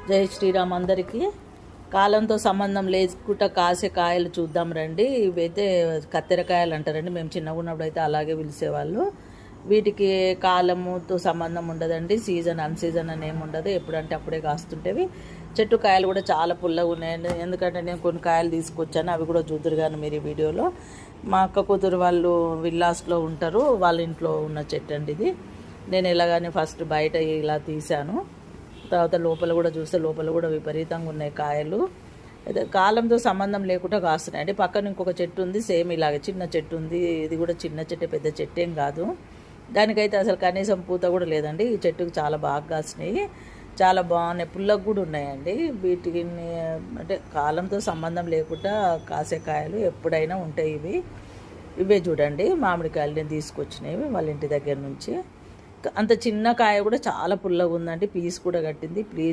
జై శ్రీరామ్ అందరికీ. కాలంతో సంబంధం లేకుండా కాసే కాయలు చూద్దాం రండి. ఇవైతే కత్తెరకాయలు అంటారండి, మేము చిన్నగా ఉన్నప్పుడు అయితే అలాగే పిలిచేవాళ్ళు. వీటికి కాలముతో సంబంధం ఉండదండి, సీజన్ అన్సీజన్ అని ఏమి ఉండదు, ఎప్పుడంటే అప్పుడే కాస్తుంటేవి. చెట్టు కాయలు కూడా చాలా పుల్లగా ఉన్నాయండి. ఎందుకంటే నేను కొన్ని కాయలు తీసుకొచ్చాను, అవి కూడా చూద్దరు కానీ మీరు ఈ వీడియోలో. మా అక్క కూతురు వాళ్ళు విల్లాస్లో ఉంటారు, వాళ్ళ ఇంట్లో ఉన్న చెట్టు అండి ఇది. నేను ఎలాగానే ఫస్ట్ బయట ఇలా తీశాను, తర్వాత లోపల కూడా చూస్తే లోపల కూడా విపరీతంగా ఉన్నాయి కాయలు. అయితే కాలంతో సంబంధం లేకుండా కాస్తున్నాయి అంటే. పక్కన ఇంకొక చెట్టు ఉంది సేమ్ ఇలాగే, చిన్న చెట్టు ఉంది, ఇది కూడా చిన్న చెట్టు, పెద్ద చెట్టు ఏం కాదు. దానికైతే అసలు కనీసం పూత కూడా లేదండి. ఈ చెట్టుకు చాలా బాగా కాసినాయి, చాలా బాగున్నాయి, పుల్లగా కూడా ఉన్నాయండి. వీటికి అంటే కాలంతో సంబంధం లేకుండా కాసే కాయలు ఎప్పుడైనా ఉంటాయి ఇవి. ఇవే చూడండి మామిడికాయలు నేను తీసుకొచ్చినవి వాళ్ళ ఇంటి దగ్గర నుంచి. అంత చిన్న కాయ కూడా చాలా పుల్లగా ఉందండి, పీస్ కూడా కట్టింది. ప్లీజ్